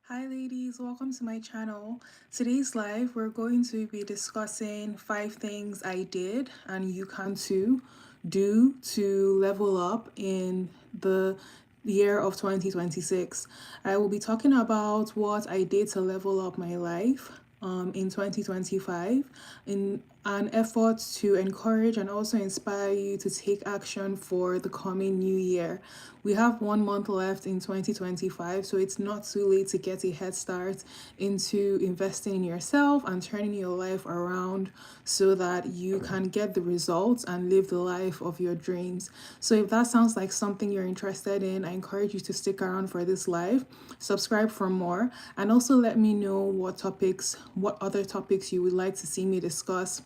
Hi ladies, welcome to my channel. Today's live, we're going to be discussing 5 things I did and you can too do to level up in the year of 2026. I will be talking about what I did to level up my life in 2025 in an effort to encourage and also inspire you to take action for the coming new year. We have 1 month left in 2025, so it's not too late to get a head start into investing in yourself and turning your life around so that you can get the results and live the life of your dreams. So if that sounds like something you're interested in, I encourage you to stick around for this live, subscribe for more, and also let me know what other topics you would like to see me discuss.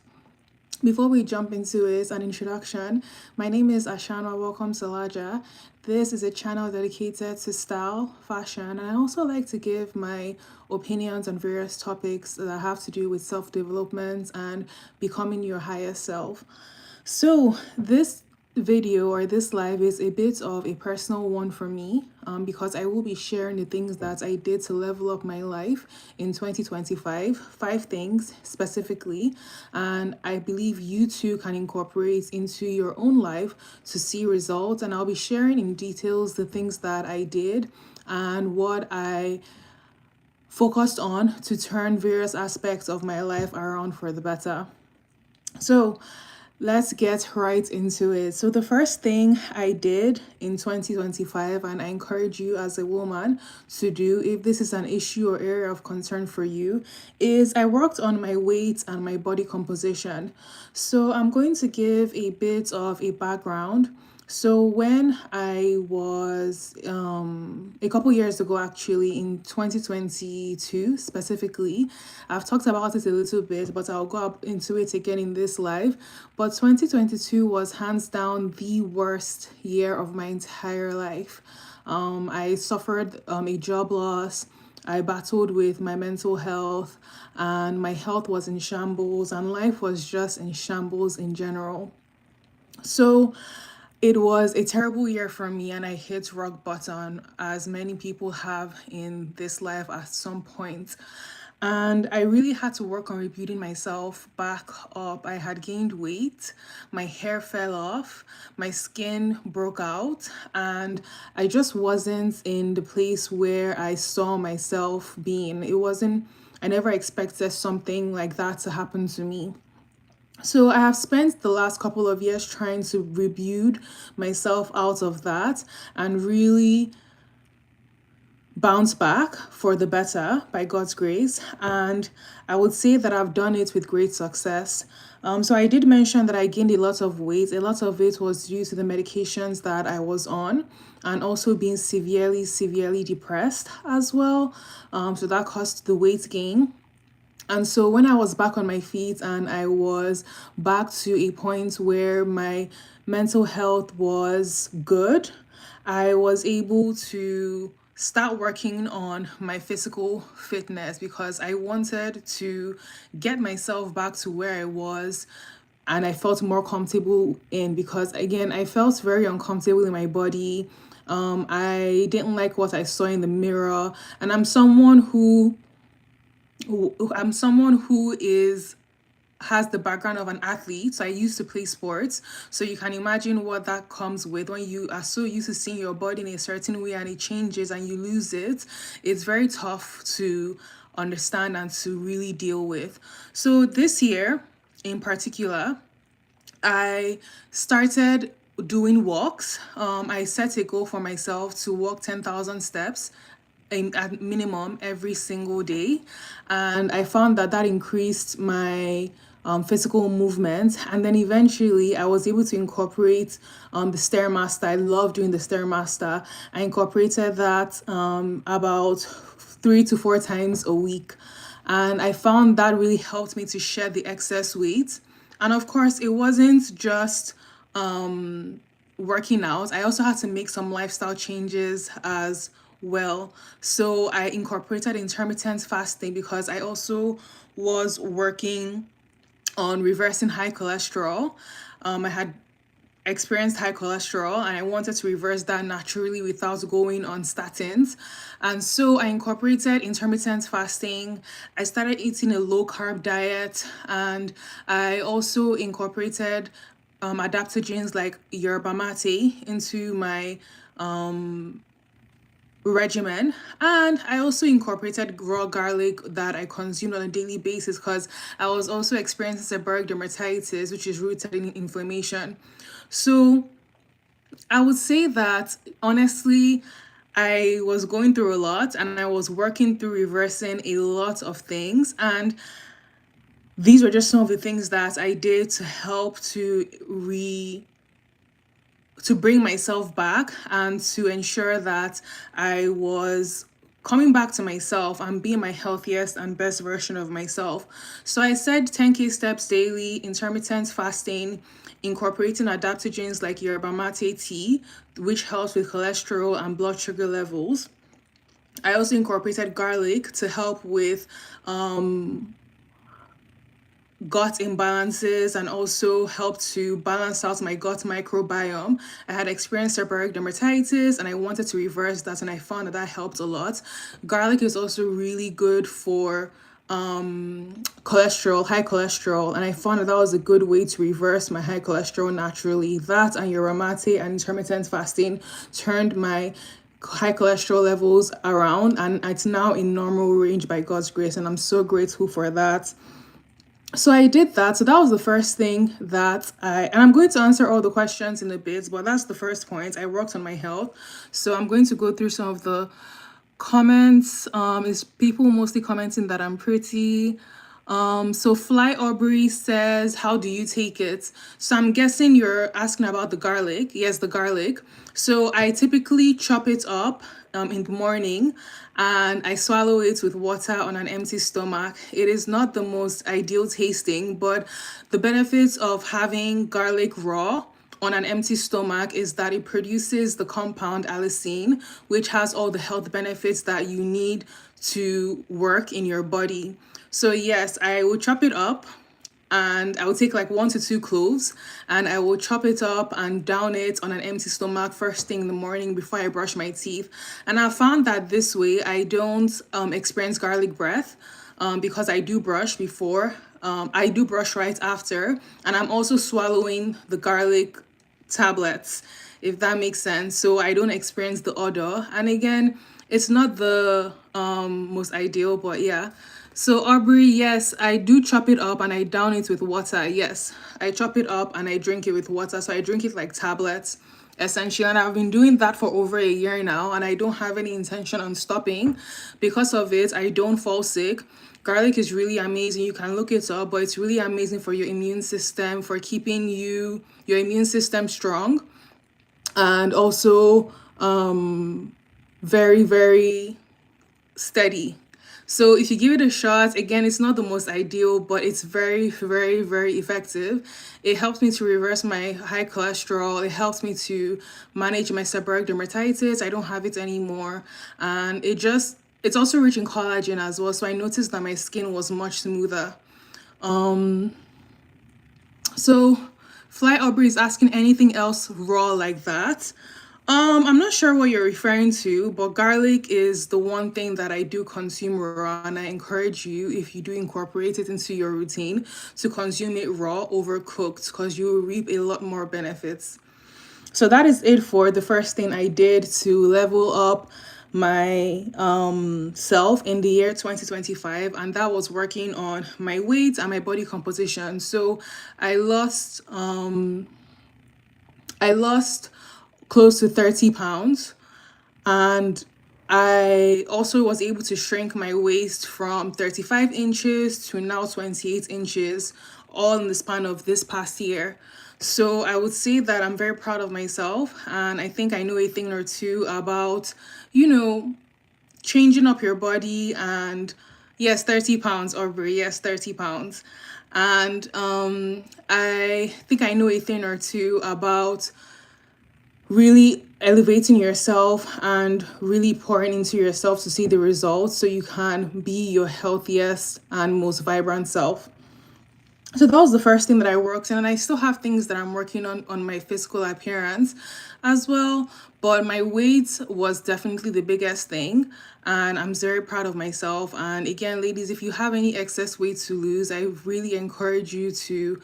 Before we jump into it, an introduction. My name is Ashana. Welcome to LAJA. This is a channel dedicated to style, fashion, and I also like to give my opinions on various topics that have to do with self development and becoming your highest self. So, this video or this live is a bit of a personal one for me because I will be sharing the things that I did to level up my life in 2025, 5 things specifically, and I believe you too can incorporate into your own life to see results. And I'll be sharing in details the things that I did and what I focused on to turn various aspects of my life around for the better. So, let's get right into it. So, the first thing I did in 2025, and I encourage you as a woman to do if this is an issue or area of concern for you, is I worked on my weight and my body composition. So, I'm going to give a bit of a background. So when I was a couple years ago, actually in 2022 specifically, I've talked about it a little bit, but I'll go up into it again in this live. But 2022 was hands down the worst year of my entire life. I suffered a job loss. I battled with my mental health, and my health was in shambles, and life was just in shambles in general. So it was a terrible year for me, and I hit rock bottom, as many people have in this life at some point. And I really had to work on rebuilding myself back up. I had gained weight, my hair fell off, my skin broke out, and I just wasn't in the place where I saw myself being. I never expected something like that to happen to me. So I have spent the last couple of years trying to rebuild myself out of that and really bounce back for the better by God's grace. And I would say that I've done it with great success. So I did mention that I gained a lot of weight. A lot of it was due to the medications that I was on and also being severely depressed as well. So that caused the weight gain. And so when I was back on my feet and I was back to a point where my mental health was good, I was able to start working on my physical fitness because I wanted to get myself back to where I was and I felt more comfortable in because again I felt very uncomfortable in my body. I didn't like what I saw in the mirror, and I'm someone who is has the background of an athlete. So I used to play sports. So you can imagine what that comes with when you are so used to seeing your body in a certain way and it changes and you lose it. It's very tough to understand and to really deal with. So this year in particular, I started doing walks. I set a goal for myself to walk 10,000 steps at minimum every single day. And I found that that increased my physical movement. And then eventually I was able to incorporate the Stairmaster. I love doing the Stairmaster. I incorporated that about 3 to 4 times a week. And I found that really helped me to shed the excess weight. And of course, it wasn't just working out. I also had to make some lifestyle changes as well. So I incorporated intermittent fasting because I also was working on reversing high cholesterol. I had experienced high cholesterol and I wanted to reverse that naturally without going on statins. And so I incorporated intermittent fasting. I started eating a low carb diet, and I also incorporated adaptogens like yerba mate into my regimen. And I also incorporated raw garlic that I consumed on a daily basis because I was also experiencing seborrheic dermatitis, which is rooted in inflammation. So I would say that honestly, I was going through a lot and I was working through reversing a lot of things. And these were just some of the things that I did to help to bring myself back and to ensure that I was coming back to myself and being my healthiest and best version of myself. So I said 10K steps daily, intermittent fasting, incorporating adaptogens like yerba mate tea, which helps with cholesterol and blood sugar levels. I also incorporated garlic to help with gut imbalances and also help to balance out my gut microbiome. I had experienced seborrheic dermatitis and I wanted to reverse that, and I found that that helped a lot. Garlic is also really good for cholesterol, high cholesterol, and I found that that was a good way to reverse my high cholesterol naturally. That and yerba mate and intermittent fasting turned my high cholesterol levels around, and it's now in normal range by God's grace, and I'm so grateful for that. So I did that. So that was the first thing and I'm going to answer all the questions in a bit, but that's the first point. I worked on my health. So I'm going to go through some of the comments. Is people mostly commenting that I'm pretty. So Fly Aubrey says, how do you take it? So I'm guessing you're asking about the garlic. Yes, the garlic. So I typically chop it up in the morning and I swallow it with water on an empty stomach. It is not the most ideal tasting, but the benefits of having garlic raw on an empty stomach is that it produces the compound allicin, which has all the health benefits that you need to work in your body. So yes, I will chop it up and I will take like 1 to 2 cloves and I will chop it up and down it on an empty stomach first thing in the morning before I brush my teeth. And I found that this way I don't experience garlic breath because I do brush before. I do brush right after, and I'm also swallowing the garlic tablets, if that makes sense. So I don't experience the odor. And again, it's not the most ideal, but yeah. So Aubrey, yes, I do chop it up and I down it with water. Yes, I chop it up and I drink it with water. So I drink it like tablets, essentially. And I've been doing that for over a year now, and I don't have any intention on stopping. Because of it, I don't fall sick. Garlic is really amazing. You can look it up, but it's really amazing for your immune system, for keeping your immune system strong, and also very, very steady. So if you give it a shot, again, it's not the most ideal, but it's very, very, very effective. It helps me to reverse my high cholesterol. It helps me to manage my seborrheic dermatitis. I don't have it anymore. And it's also rich in collagen as well. So I noticed that my skin was much smoother. So Fly Aubrey is asking anything else raw like that. I'm not sure what you're referring to, but garlic is the one thing that I do consume raw, and I encourage you, if you do incorporate it into your routine, to consume it raw over cooked, because you will reap a lot more benefits. So that is it for the first thing I did to level up my self in the year 2025, and that was working on my weight and my body composition. So I lost close to 30 pounds. And I also was able to shrink my waist from 35 inches to now 28 inches, all in the span of this past year. So I would say that I'm very proud of myself. And I think I know a thing or two about, changing up your body. And yes, 30 pounds, Aubrey. Yes, 30 pounds. And I think I know a thing or two about really elevating yourself and really pouring into yourself to see the results so you can be your healthiest and most vibrant self. So that was the first thing that I worked on, and I still have things that I'm working on my physical appearance as well. But my weight was definitely the biggest thing, and I'm very proud of myself. And again, ladies, if you have any excess weight to lose, I really encourage you to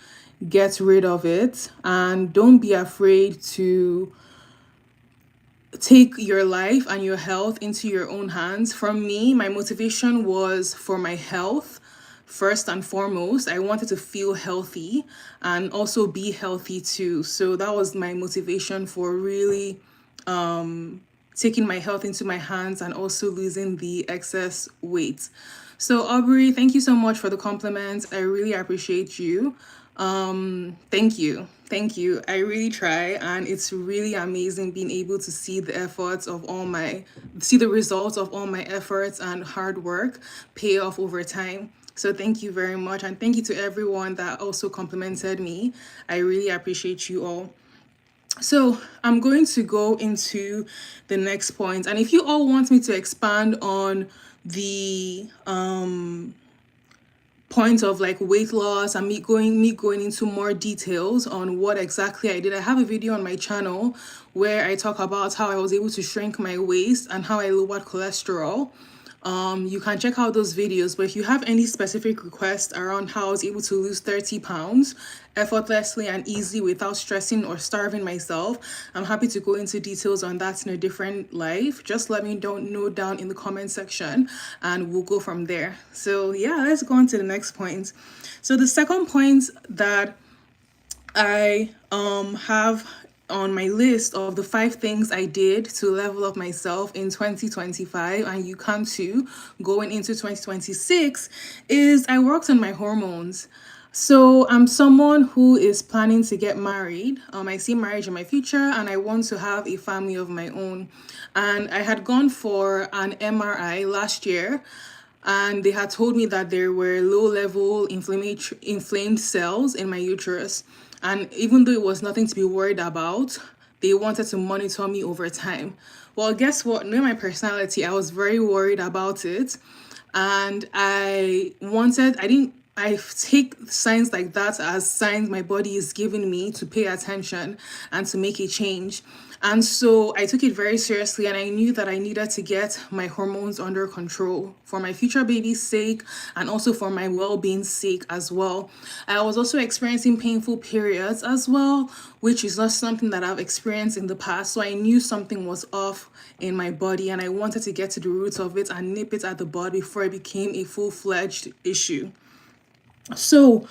get rid of it, and don't be afraid to take your life and your health into your own hands. From me, my motivation was for my health. First and foremost, I wanted to feel healthy and also be healthy too. So that was my motivation for really taking my health into my hands and also losing the excess weight. So, Aubrey, thank you so much for the compliments. I really appreciate you. Thank you. Thank you. I really try, and it's really amazing being able to see the efforts of all my see the results of all my efforts and hard work pay off over time. So thank you very much, and thank you to everyone that also complimented me. I really appreciate you all. So I'm going to go into the next point, and if you all want me to expand on the point of like weight loss and me going into more details on what exactly I did, I have a video on my channel where I talk about how I was able to shrink my waist and how I lowered cholesterol. You can check out those videos, but if you have any specific requests around how I was able to lose 30 pounds effortlessly and easily without stressing or starving myself, I'm happy to go into details on that in a different life. Just let me know down in the comment section and we'll go from there. So yeah, let's go on to the next point. So the second point that I have on my list of the 5 things I did to level up myself in 2025, and you can too going into 2026, is I worked on my hormones. So I'm someone who is planning to get married. I see marriage in my future, and I want to have a family of my own. And I had gone for an MRI last year, and they had told me that there were low level inflamed cells in my uterus. And even though it was nothing to be worried about, they wanted to monitor me over time. Well, guess what? Knowing my personality, I was very worried about it. And I take signs like that as signs my body is giving me to pay attention and to make a change. And so I took it very seriously, and I knew that I needed to get my hormones under control for my future baby's sake and also for my well being's sake as well. I was also experiencing painful periods as well, which is not something that I've experienced in the past. So I knew something was off in my body, and I wanted to get to the roots of it and nip it at the bud before it became a full-fledged issue. So,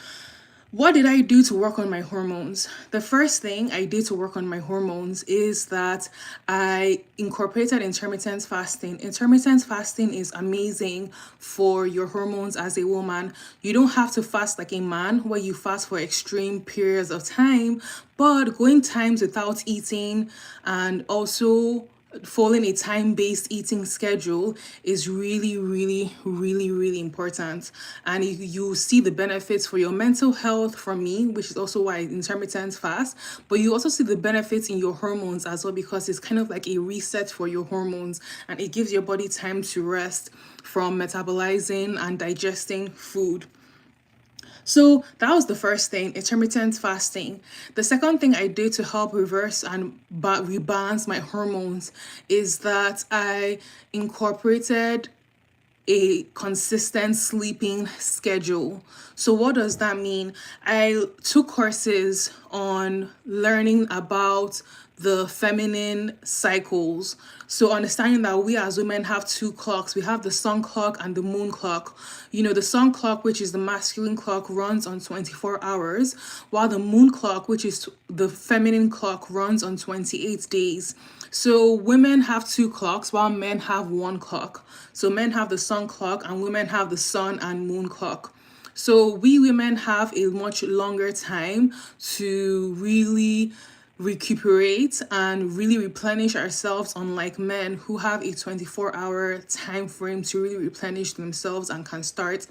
what did I do to work on my hormones? The first thing I did to work on my hormones is that I incorporated intermittent fasting. Intermittent fasting is amazing for your hormones as a woman. You don't have to fast like a man where you fast for extreme periods of time, but going times without eating and also following a time-based eating schedule is really, really, really, really important. And you see the benefits for your mental health from me, which is also why I intermittent fast, but you also see the benefits in your hormones as well, because it's kind of like a reset for your hormones, and it gives your body time to rest from metabolizing and digesting food. So that was the first thing, intermittent fasting. The second thing I did to help reverse and rebalance my hormones is that I incorporated a consistent sleeping schedule. So what does that mean? I took courses on learning about the feminine cycles. So understanding that we as women have 2 clocks. We have the sun clock and the moon clock. The sun clock, which is the masculine clock, runs on 24 hours, while the moon clock, which is the feminine clock, runs on 28 days. So women have 2 clocks while men have 1 clock. So men have the sun clock and women have the sun and moon clock. So we women have a much longer time to really recuperate and really replenish ourselves, unlike men who have a 24-hour time frame to really replenish themselves and can start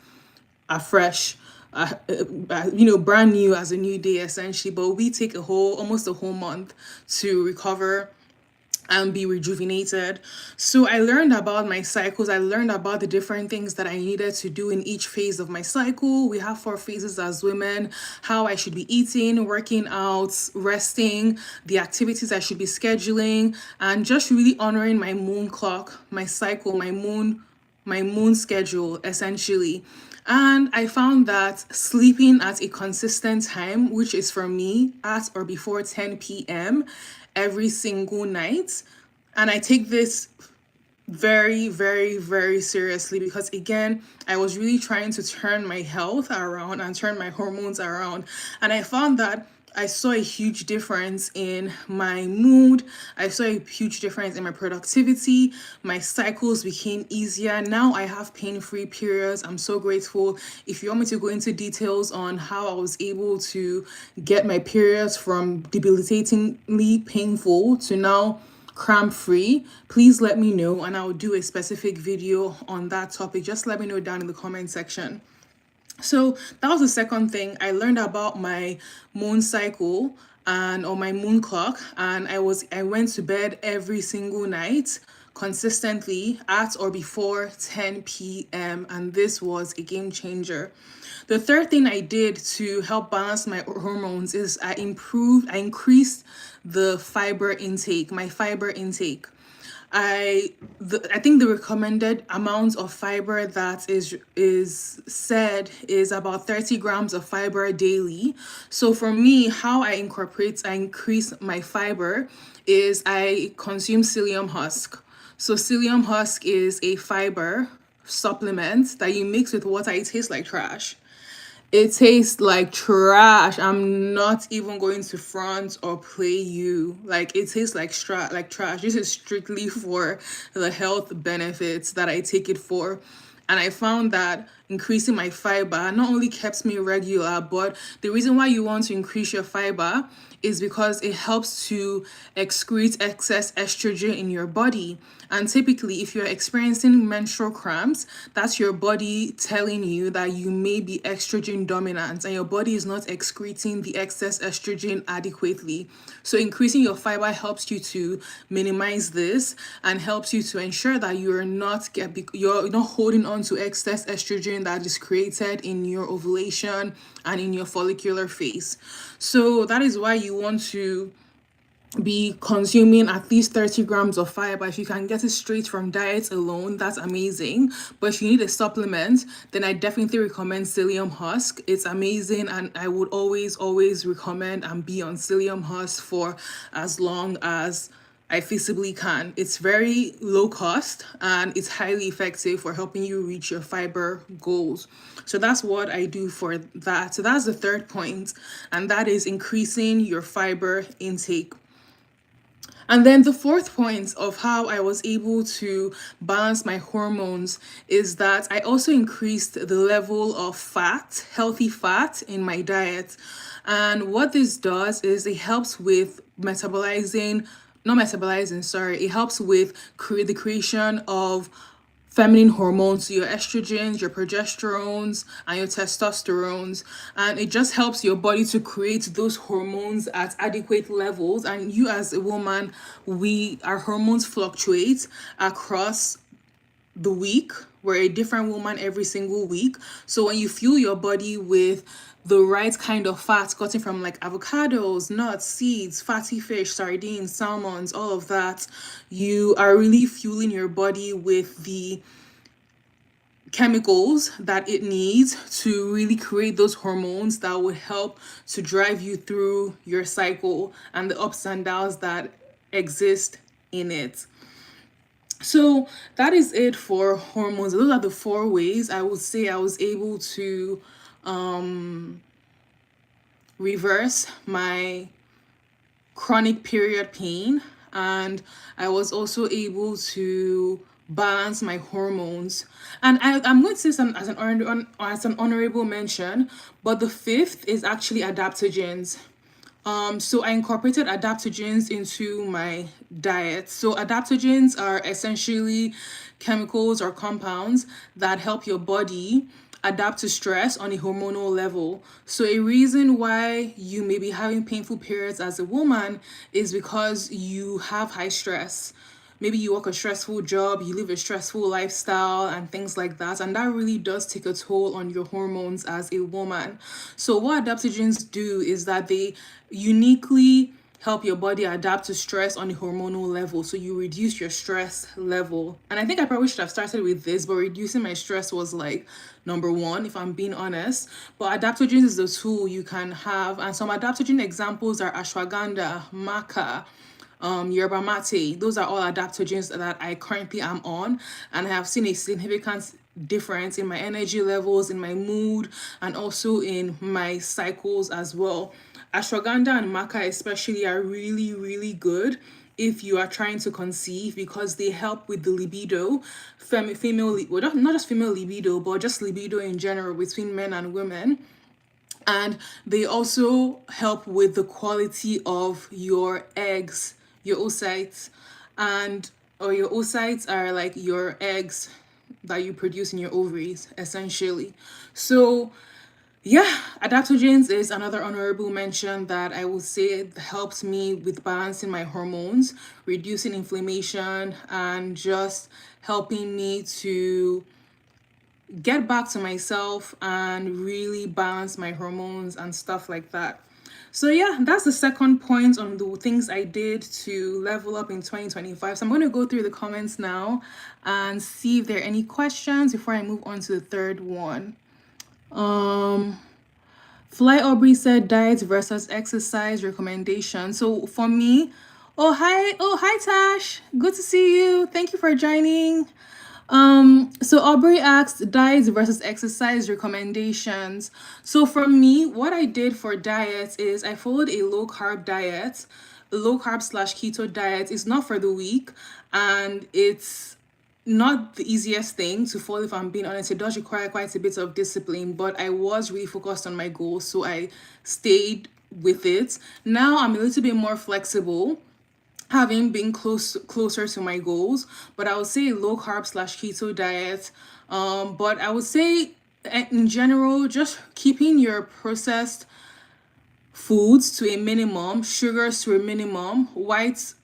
afresh, brand new as a new day essentially. But we take almost a whole month to recover and be rejuvenated. So I learned about my cycles. I learned about the different things that I needed to do in each phase of my cycle. We have 4 phases as women: how I should be eating, working out, resting, the activities I should be scheduling, and just really honoring my moon clock, my cycle, my moon schedule essentially. And I found that sleeping at a consistent time, which is for me at or before 10 p.m. every single night, and I take this very, very, very seriously because, again, I was really trying to turn my health around and turn my hormones around. And I found that I saw a huge difference in my mood. I saw a huge difference in my productivity. My cycles became easier. Now I have pain-free periods. I'm so grateful. If you want me to go into details on how I was able to get my periods from debilitatingly painful to now cramp free, please let me know and I'll do a specific video on that topic. Just let me know down in the comment section. So that was the second thing. I learned about my moon cycle and or my moon clock, and I went to bed every single night consistently at or before 10 p.m. and this was a game changer. The third thing I did to help balance my hormones is I increased the fiber intake, my fiber intake. I think the recommended amount of fiber that is said is about 30 grams of fiber daily. So for me, how I increase my fiber is I consume psyllium husk. So psyllium husk is a fiber supplement that you mix with water. It tastes like trash. It tastes like trash. I'm not even going to front or play you. Like it tastes like trash. This is strictly for the health benefits that I take it for. And I found that increasing my fiber not only kept me regular, but the reason why you want to increase your fiber is because it helps to excrete excess estrogen in your body. And typically, if you're experiencing menstrual cramps, that's your body telling you that you may be estrogen dominant and your body is not excreting the excess estrogen adequately. So increasing your fiber helps you to minimize this and helps you to ensure that you're not holding on to excess estrogen that is created in your ovulation and in your follicular phase. So that is why you want to be consuming at least 30 grams of fiber. If you can get it straight from diet alone, that's amazing. But if you need a supplement, then I definitely recommend psyllium husk. It's amazing, and I would always recommend and be on psyllium husk for as long as I feasibly can. It's very low cost and it's highly effective for helping you reach your fiber goals. So that's what I do for that. So that's the third point, and that is increasing your fiber intake. And then the fourth point of how I was able to balance my hormones is that I also increased the level of fat, healthy fat in my diet. And what this does is it helps with it helps with the creation of feminine hormones, your estrogens, your progesterones, and your testosterones. And it just helps your body to create those hormones at adequate levels. And you as a woman, our hormones fluctuate across the week. We're a different woman every single week. So when you fuel your body with the right kind of fats gotten from like avocados, nuts, seeds, fatty fish, sardines, salmons, all of that, you are really fueling your body with the chemicals that it needs to really create those hormones that would help to drive you through your cycle and the ups and downs that exist in it. So that is it for hormones. Those are the 4 ways I would say I was able to reverse my chronic period pain, and I was also able to balance my hormones. And I'm going to say some as an honorable mention, but the fifth is actually adaptogens. So I incorporated adaptogens into my diet. So adaptogens are essentially chemicals or compounds that help your body adapt to stress on a hormonal level. So a reason why you may be having painful periods as a woman is because you have high stress. Maybe you work a stressful job, you live a stressful lifestyle, and things like that. And that really does take a toll on your hormones as a woman. So, what adaptogens do is that they uniquely help your body adapt to stress on a hormonal level. So, you reduce your stress level. And I think I probably should have started with this, but reducing my stress was like number one, if I'm being honest. But adaptogens is a tool you can have. And some adaptogen examples are ashwagandha, maca, yerba mate. Those are all adaptogens that I currently am on, and I have seen a significant difference in my energy levels, in my mood, and also in my cycles as well. Ashwagandha and maca especially are really, really good if you are trying to conceive, because they help with the libido, female, well, not just female libido, but just libido in general between men and women. And they also help with the quality of your eggs, your oocytes. And or your oocytes are like your eggs that you produce in your ovaries, essentially. So yeah, adaptogens is another honorable mention that I would say helps me with balancing my hormones, reducing inflammation, and just helping me to get back to myself and really balance my hormones and stuff like that. So yeah, that's the second point on the things I did to level up in 2025. So I'm going to go through the comments now and see if there are any questions before I move on to the third one. Fly Aubrey said diet versus exercise recommendation. So for me, oh hi Tash, good to see you. Thank you for joining. So Aubrey asked diet versus exercise recommendations. So for me, what I did for diet is I followed a low carb diet, a low carb slash keto diet. It's not for the weak, and it's not the easiest thing to follow, if I'm being honest. It does require quite a bit of discipline, but I was really focused on my goals, so I stayed with it. Now I'm a little bit more flexible, having been closer to my goals, but I would say low carb slash keto diet. But I would say in general, just keeping your processed foods to a minimum, sugars to a minimum, whites,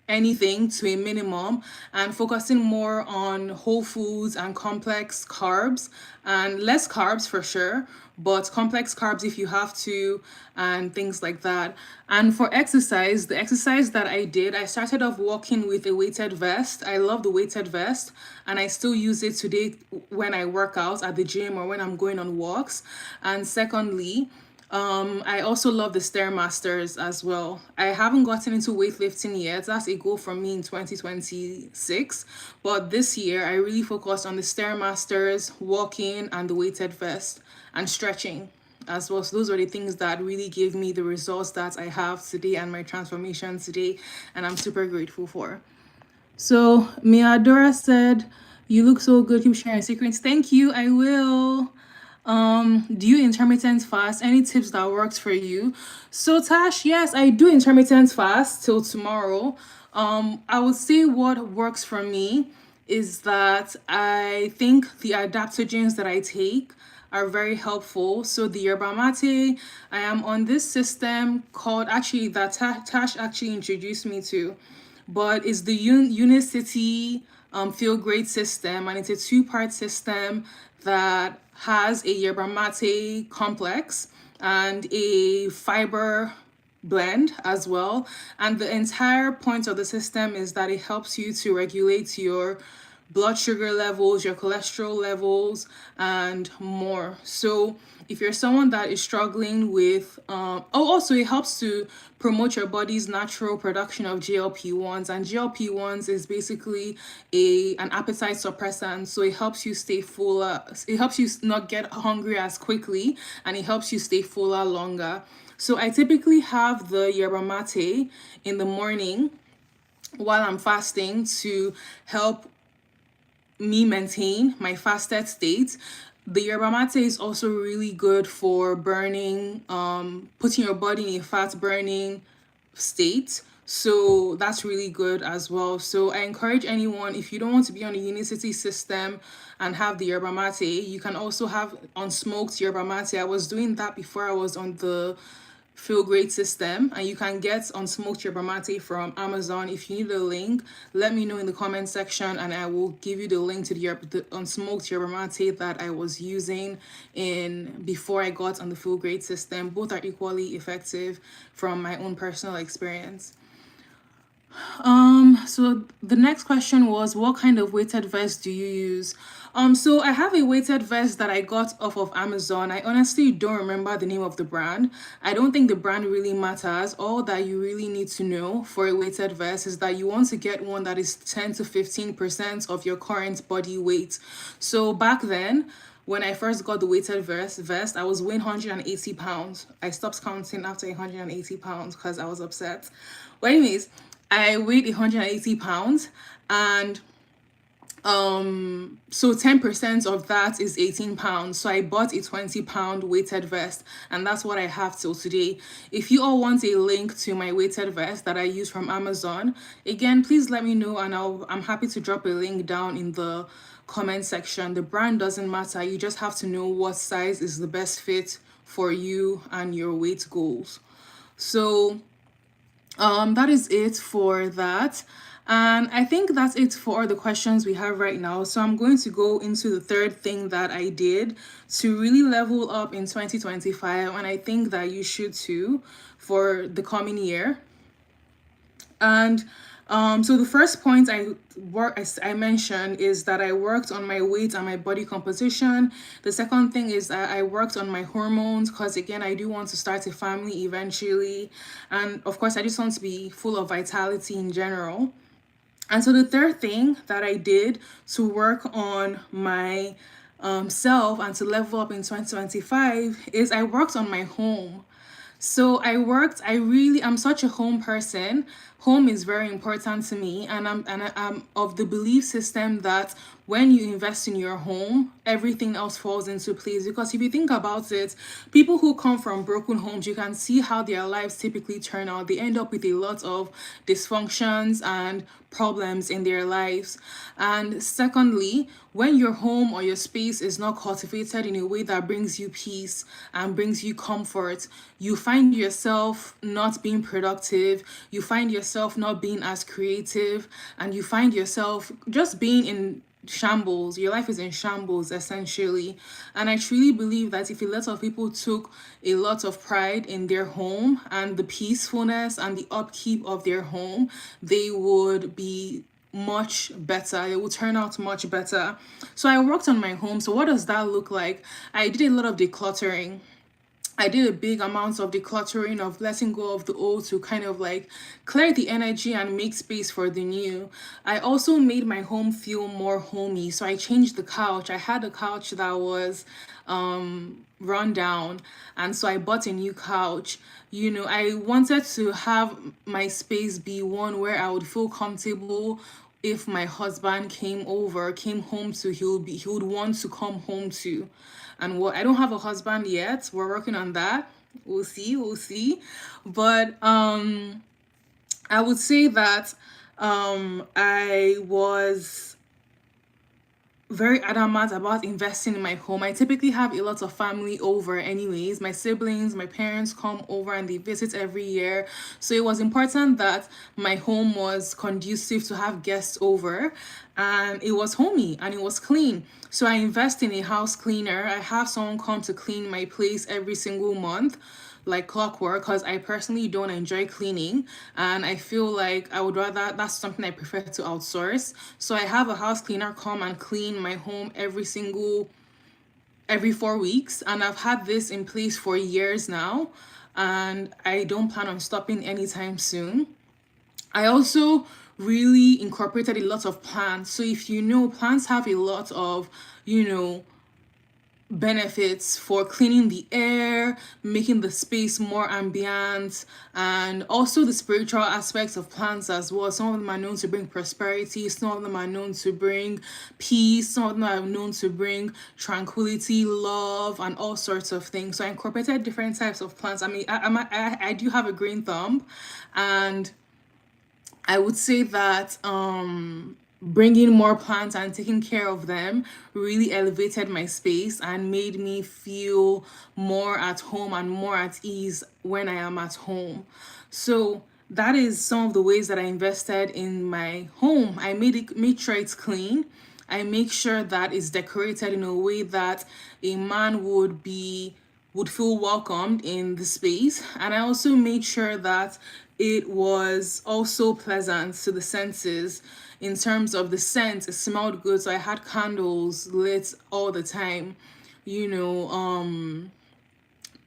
anything to a minimum, and focusing more on whole foods and complex carbs, and less carbs for sure, but complex carbs if you have to, and things like that. And for exercise, the exercise that I did, I started off walking with a weighted vest. I love the weighted vest, and I still use it today when I work out at the gym or when I'm going on walks. And secondly, I also love the Stairmasters as well. I haven't gotten into weightlifting yet. That's a goal for me in 2026. But this year, I really focused on the Stairmasters, walking, and the weighted vest, and stretching as well. So those are the things that really gave me the results that I have today and my transformation today, and I'm super grateful for. So Miadora said, "You look so good. Keep sharing secrets." Thank you. I will. Do you intermittent fast? Any tips that works for you? So Tash, yes, I do intermittent fast till tomorrow. I would say what works for me is that I think the adaptogens that I take are very helpful. So the yerba mate, I am on this system called, actually that Tash actually introduced me to, but it's the Unicity Feel Great system, and it's a two-part system that has a yerba mate complex and a fiber blend as well. And the entire point of the system is that it helps you to regulate your blood sugar levels, your cholesterol levels, and more. So if you're someone that is struggling with, also it helps to promote your body's natural production of GLP-1s, and GLP-1s is basically an appetite suppressant. So it helps you stay fuller, it helps you not get hungry as quickly, and it helps you stay fuller longer. So I typically have the yerba mate in the morning while I'm fasting to help me maintain my fasted state. The yerba mate is also really good for burning, putting your body in a fat burning state. So that's really good as well. So I encourage anyone, if you don't want to be on the Unicity system and have the yerba mate, you can also have unsmoked yerba mate. I was doing that before I was on the feel great system, and you can get unsmoked yerba mate from Amazon. If you need the link, let me know in the comment section and I will give you the link to the unsmoked yerba mate that I was using in before I got on the feel great system. Both are equally effective from my own personal experience. So the next question was, what kind of weighted vest do you use? So I have a weighted vest that I got off of Amazon. I honestly don't remember the name of the brand. I don't think the brand really matters. All that you really need to know for a weighted vest is that you want to get one that is 10 to 15% of your current body weight. So back then, when I first got the weighted vest, I was weighing 180 pounds. I stopped counting after 180 pounds because I was upset. But anyways, I weighed 180 pounds, and so 10% of that is 18 pounds. So I bought a 20-pound weighted vest, and that's what I have till today. If you all want a link to my weighted vest that I use from Amazon, again, please let me know, and I'm happy to drop a link down in the comment section. The brand doesn't matter. You just have to know what size is the best fit for you and your weight goals. So that is it for that. And I think that's it for the questions we have right now. So I'm going to go into the third thing that I did to really level up in 2025. And I think that you should too for the coming year. And so the first point I mentioned is that I worked on my weight and my body composition. The second thing is that I worked on my hormones because again I do want to start a family eventually, and of course I just want to be full of vitality in general. And so the third thing that I did to work on my self and to level up in 2025 is I worked on my home. So I'm such a home person. Home is very important to me, and I'm of the belief system that when you invest in your home, everything else falls into place. Because if you think about it, people who come from broken homes, you can see how their lives typically turn out. They end up with a lot of dysfunctions and problems in their lives. And secondly, when your home or your space is not cultivated in a way that brings you peace and brings you comfort, you find yourself not being productive, you find yourself not being as creative, and you find yourself just being in shambles. Your life is in shambles essentially. And I truly believe that if a lot of people took a lot of pride in their home and the peacefulness and the upkeep of their home, they would be much better. It will turn out much better. So I worked on my home. So what does that look like? I did a lot of decluttering. I did a big amount of decluttering, of letting go of the old to kind of like clear the energy and make space for the new. I also made my home feel more homey. So I changed the couch. I had a couch that was run down, and so I bought a new couch. I wanted to have my space be one where I would feel comfortable. If my husband came home to, he would want to come home to. And what, I don't have a husband yet. We're working on that. We'll see. But I would say that I was very adamant about investing in my home. I typically have a lot of family over anyways. My siblings, my parents come over and they visit every year. So it was important that my home was conducive to have guests over, and it was homey and it was clean. So I invest in a house cleaner. I have someone come to clean my place every single month like clockwork because I personally don't enjoy cleaning, and I feel like I would rather, that's something I prefer to outsource. So I have a house cleaner come and clean my home every 4 weeks, and I've had this in place for years now, and I don't plan on stopping anytime soon. I also really incorporated a lot of plants. So if you know, plants have a lot of, benefits for cleaning the air, making the space more ambient, and also the spiritual aspects of plants as well. Some of them are known to bring prosperity, some of them are known to bring peace, some of them are known to bring tranquility, love, and all sorts of things. So I incorporated different types of plants. I mean, I do have a green thumb, and I would say that bringing more plants and taking care of them really elevated my space and made me feel more at home and more at ease when I am at home. So that is some of the ways that I invested in my home. I made sure it's clean. I make sure that it's decorated in a way that a man would feel welcomed in the space. And I also made sure that it was also pleasant to the senses in terms of the scent. It smelled good. So I had candles lit all the time. You know,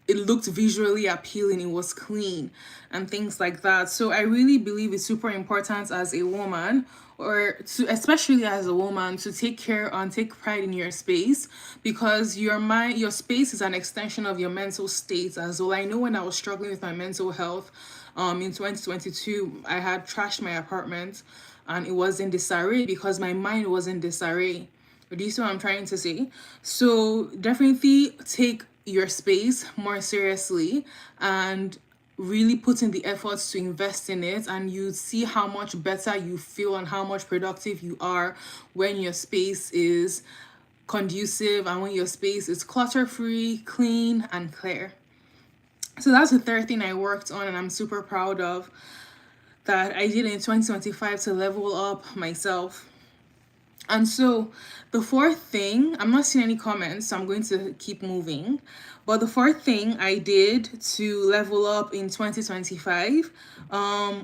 it looked visually appealing, it was clean, and things like that. So I really believe it's super important as a woman, or to especially as a woman, to take care and take pride in your space, because your space is an extension of your mental state as well. I know when I was struggling with my mental health in 2022, I had trashed my apartment and it was in disarray because my mind was in disarray. Do you see what I'm trying to say? So definitely take your space more seriously and really put in the efforts to invest in it, and you see how much better you feel and how much productive you are when your space is conducive and when your space is clutter free, clean, and clear. So that's the third thing I worked on and I'm super proud of that I did in 2025 to level up myself. And so the fourth thing, I'm not seeing any comments, so I'm going to keep moving. But the fourth thing I did to level up in 2025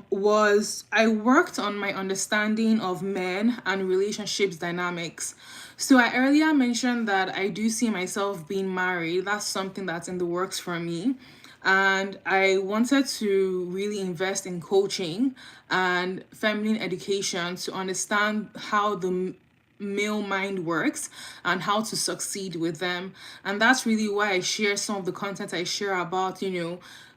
was I worked on my understanding of men and relationships dynamics. So I earlier mentioned that I do see myself being married. That's something that's in the works for me. And I wanted to really invest in coaching and feminine education to understand how the male mind works and how to succeed with them. And that's really why I share some of the content I share about,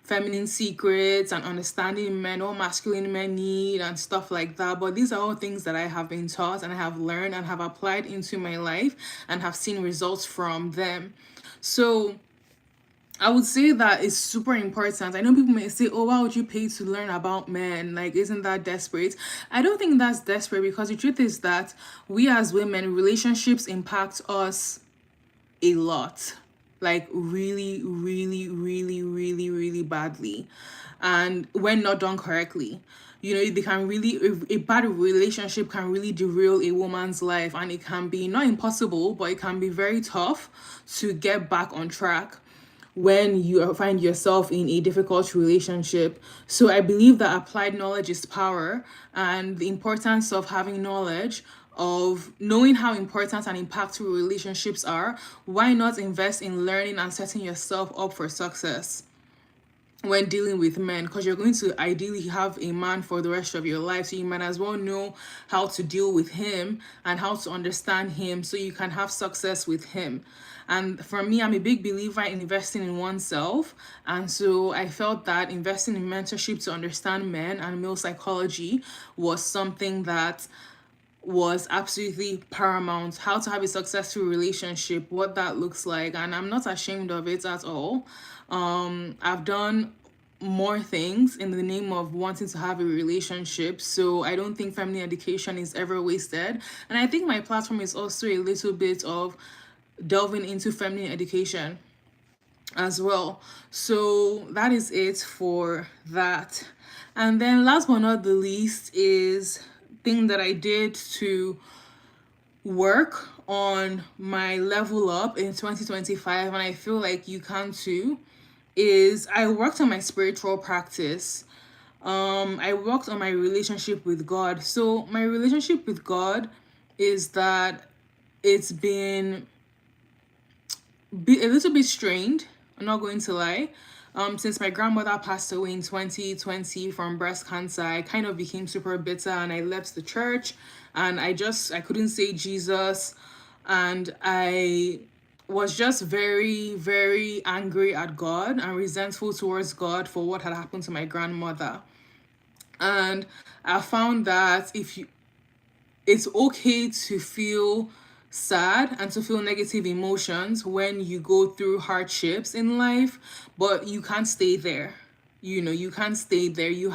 feminine secrets and understanding men, all masculine men need and stuff like that. But these are all things that I have been taught and I have learned and have applied into my life and have seen results from them. So I would say that it's super important. I know people may say, oh, why would you pay to learn about men? Like, isn't that desperate? I don't think that's desperate, because the truth is that we as women, relationships impact us a lot. Like, really, really, really, really, really badly. And when not done correctly, they can really, a bad relationship can really derail a woman's life, and it can be not impossible, but it can be very tough to get back on track when you find yourself in a difficult relationship. So I believe that applied knowledge is power, and the importance of having knowledge of knowing how important and impactful relationships are. Why not invest in learning and setting yourself up for success when dealing with men, because you're going to ideally have a man for the rest of your life, so you might as well know how to deal with him and how to understand him so you can have success with him. And for me, I'm a big believer in investing in oneself, and so I felt that investing in mentorship to understand men and male psychology was something that was absolutely paramount. How to have a successful relationship, what that looks like, and I'm not ashamed of it at all. I've done more things in the name of wanting to have a relationship, so I don't think feminine education is ever wasted. And I think my platform is also a little bit of delving into feminine education as well. So that is it for that. And then last but not the least is thing that I did to work on my level up in 2025, and I feel like you can too, is I worked on my spiritual practice. I worked on my relationship with God. So my relationship with God is that it's been a little bit strained. I'm not going to lie. Since my grandmother passed away in 2020 from breast cancer, I kind of became super bitter and I left the church, and I couldn't say Jesus, and I was just very, very angry at God and resentful towards God for what had happened to my grandmother. And I found that it's okay to feel sad and to feel negative emotions when you go through hardships in life, but you can't stay there. you can't stay there. You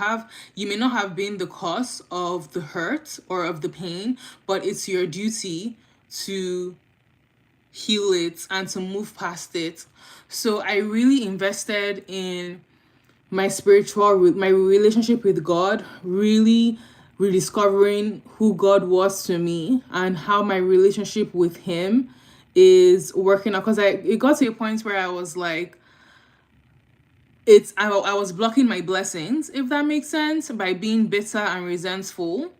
may not have been the cause of the hurt or of the pain, but it's your duty to heal it and to move past it. So I really invested in my relationship with God, really rediscovering who God was to me and how my relationship with him is working out, because it got to a point where I was like, I was blocking my blessings, if that makes sense, by being bitter and resentful,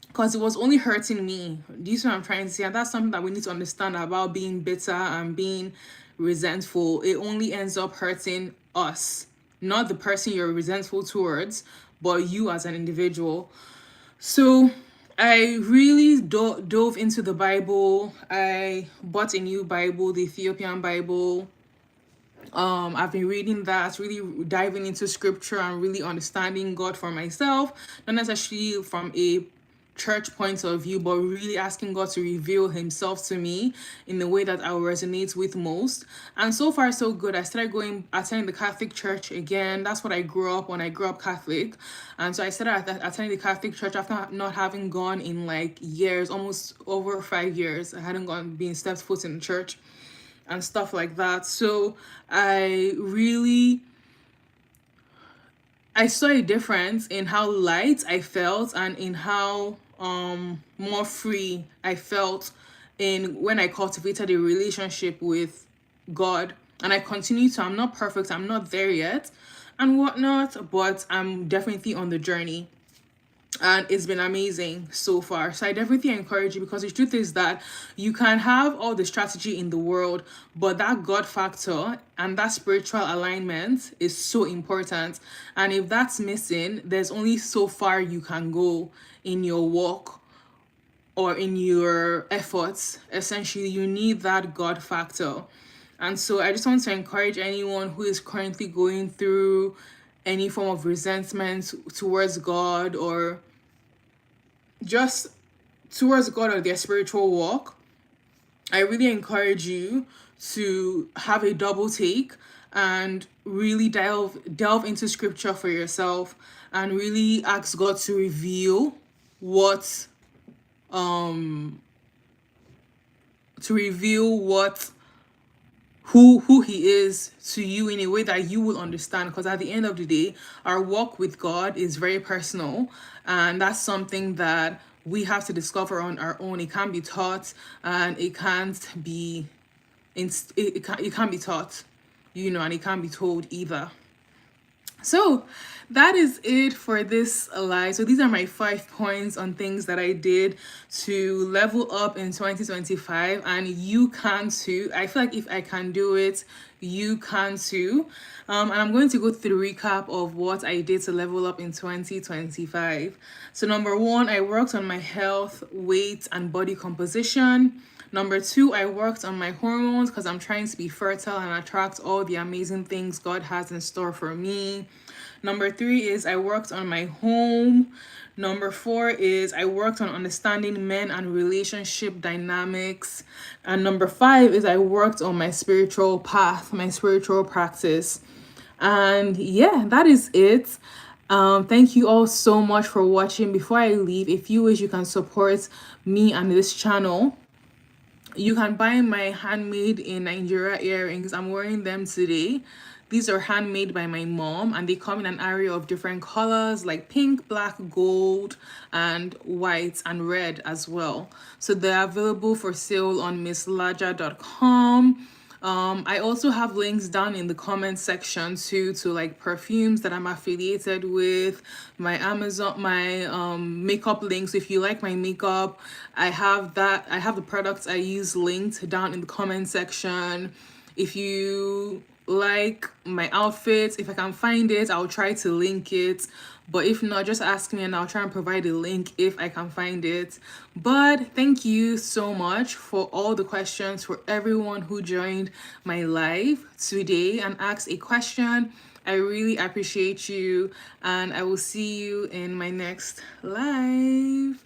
because it was only hurting me. Do you see what I'm trying to say? And that's something that we need to understand about being bitter and being resentful. It only ends up hurting us, not the person you're resentful towards, but you as an individual. So I really dove into the Bible. I bought a new Bible, the Ethiopian Bible. I've been reading that, really diving into scripture and really understanding God for myself, not necessarily from a church point of view, but really asking God to reveal himself to me in the way that I will resonate with most. And so far so good. I started attending the Catholic Church again. That's what I grew up when I grew up Catholic. And so I started attending the Catholic Church after not having gone in like years, almost over 5 years. I hadn't been stepped foot in the church and stuff like that. So I saw a difference in how light I felt and in how more free I felt in when I cultivated a relationship with God. And I continue to. I'm not perfect, I'm not there yet and whatnot, but I'm definitely on the journey. And it's been amazing so far. So I definitely encourage you, because the truth is that you can have all the strategy in the world, but that God factor and that spiritual alignment is so important. And if that's missing, there's only so far you can go in your walk or in your efforts. Essentially, you need that God factor. And so I just want to encourage anyone who is currently going through any form of resentment towards God, or just towards God or their spiritual walk. I really encourage you to have a double take and really delve into scripture for yourself and really ask God to reveal what to reveal what who he is to you in a way that you will understand, because at the end of the day, our walk with God is very personal, and that's something that we have to discover on our own. It can't be taught, and it can't be it can't be taught, and it can't be told either. So that is it for this live. So these are my 5 points on things that I did to level up in 2025, and you can too. I feel like if I can do it, you can too. And I'm going to go through the recap of what I did to level up in 2025. So number 1, I worked on my health, weight, and body composition. Number 2, I worked on my hormones because I'm trying to be fertile and attract all the amazing things God has in store for me. Number 3 is I worked on my home. Number 4 is I worked on understanding men and relationship dynamics. And number 5 is I worked on my spiritual path, my spiritual practice. And yeah, that is it. Thank you all so much for watching. Before I leave, if you wish, you can support me and this channel. You can buy my handmade in Nigeria earrings. I'm wearing them today. These are handmade by my mom, and they come in an array of different colors like pink, black, gold, and white, and red as well. So they're available for sale on LAJA.com. I also have links down in the comment section too, to like perfumes that I'm affiliated with, my Amazon, my makeup links. If you like my makeup, I have the products I use linked down in the comment section. If you like my outfits, if I can find it, I'll try to link it. But if not, just ask me and I'll try and provide a link if I can find it. But thank you so much for all the questions, for everyone who joined my live today and asked a question. I really appreciate you, and I will see you in my next live.